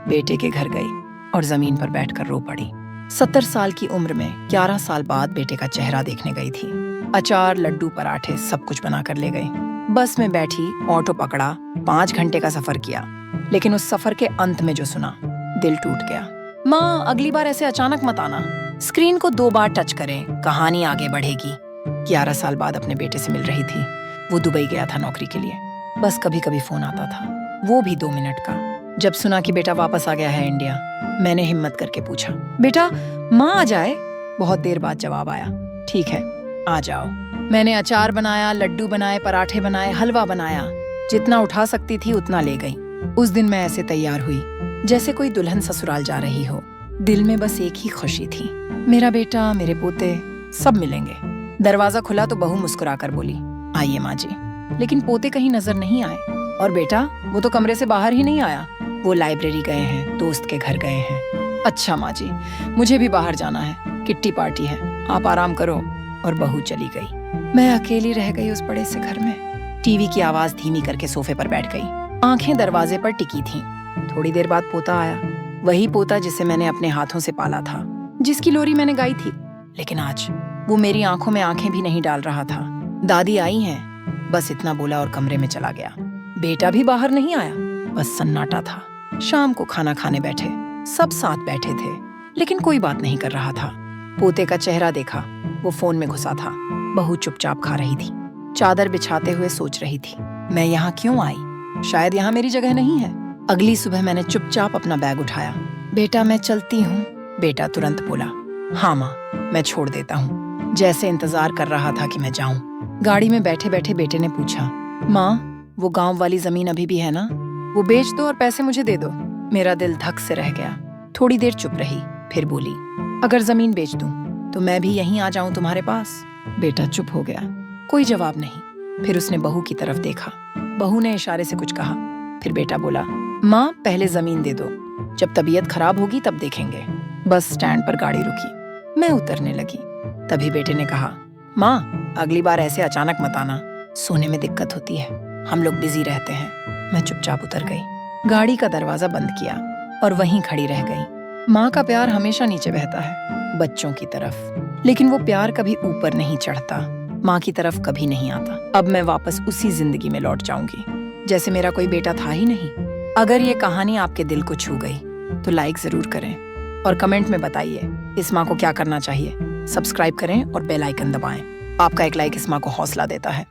बेटे के घर गई और जमीन पर बैठकर रो पड़ी। 70 साल की उम्र में 11 साल बाद बेटे का चेहरा देखने गई थी। अचार, लड्डू, पराठे सब कुछ बनाकर ले गई। बस में बैठी, ऑटो पकड़ा, 5 घंटे का सफर किया। लेकिन उस सफर के अंत में जो सुना, दिल टूट गया। माँ, अगली बार ऐसे अचानक मत आना। स्क्रीन को 2 बार टच करें, कहानी आगे बढ़ेगी। 11 साल बाद अपने बेटे से मिल रही थी। वो दुबई गया था नौकरी के लिए। बस कभी कभी फोन आता था, वो भी 2 मिनट का। जब सुना कि बेटा वापस आ गया है इंडिया, मैंने हिम्मत करके पूछा, बेटा माँ आ जाए? बहुत देर बाद जवाब आया, ठीक है आ जाओ। मैंने अचार बनाया, लड्डू बनाए, पराठे बनाए, हलवा बनाया। जितना उठा सकती थी उतना ले गई। उस दिन मैं ऐसे तैयार हुई जैसे कोई दुल्हन ससुराल जा रही हो। दिल में बस एक ही खुशी थी, मेरा बेटा, मेरे पोते सब मिलेंगे। दरवाजा खुला तो बहू मुस्कुराकर बोली, आइए माँ जी। लेकिन पोते कहीं नजर नहीं आए। और बेटा, वो तो कमरे से बाहर ही नहीं आया। वो लाइब्रेरी गए हैं, दोस्त के घर गए हैं। अच्छा माँ जी, मुझे भी बाहर जाना है, किट्टी पार्टी है, आप आराम करो। और बहू चली गई। मैं अकेली रह गई उस बड़े से घर में। टीवी की आवाज धीमी करके सोफे पर बैठ गई। आंखें दरवाजे पर टिकी थीं। थोड़ी देर बाद पोता आया, वही पोता जिसे मैंने अपने हाथों से पाला था, जिसकी लोरी मैंने गाई थी। लेकिन आज वो मेरी आंखों में आंखें भी नहीं डाल रहा था। दादी आई हैं, बस इतना बोला और कमरे में चला गया। बेटा भी बाहर नहीं आया, बस सन्नाटा था। शाम को खाना खाने बैठे, सब साथ बैठे थे, लेकिन कोई बात नहीं कर रहा था। पोते का चेहरा देखा, वो फोन में घुसा था। बहू चुपचाप खा रही थी, चादर बिछाते हुए सोच रही थी, मैं यहाँ क्यों आई? शायद यहाँ मेरी जगह नहीं है। अगली सुबह मैंने चुपचाप अपना बैग उठाया। बेटा मैं चलती हूँ। बेटा तुरंत बोला, हाँ माँ, मैं छोड़ देता हूँ। जैसे इंतजार कर रहा था कि मैं जाऊं। गाड़ी में बैठे बैठे बेटे ने पूछा, माँ वो गांव वाली जमीन अभी भी है ना? वो बेच दो और पैसे मुझे दे दो। मेरा दिल धक से रह गया। थोड़ी देर चुप रही, फिर बोली, अगर जमीन बेच दूं तो मैं भी यहीं आ जाऊं तुम्हारे पास? बेटा चुप हो गया, कोई जवाब नहीं। फिर उसने बहू की तरफ देखा। बहू ने इशारे से कुछ कहा। फिर बेटा बोला, माँ पहले जमीन दे दो, जब तबीयत खराब होगी तब देखेंगे। बस स्टैंड पर गाड़ी रुकी, मैं उतरने लगी। तभी बेटे ने कहा, माँ अगली बार ऐसे अचानक मत आना, सोने में दिक्कत होती है, हम लोग बिजी रहते हैं। मैं चुपचाप उतर गई, गाड़ी का दरवाजा बंद किया और वहीं खड़ी रह गई। माँ का प्यार हमेशा नीचे बहता है, बच्चों की तरफ, लेकिन वो प्यार कभी ऊपर नहीं चढ़ता, माँ की तरफ कभी नहीं आता। अब मैं वापस उसी जिंदगी में लौट जाऊंगी जैसे मेरा कोई बेटा था ही नहीं। अगर ये कहानी आपके दिल को छू गई तो लाइक जरूर करें और कमेंट में बताइए इस माँ को क्या करना चाहिए। सब्सक्राइब करें और बेल आइकन दबाएं। आपका एक लाइक इस माँ को हौसला देता है।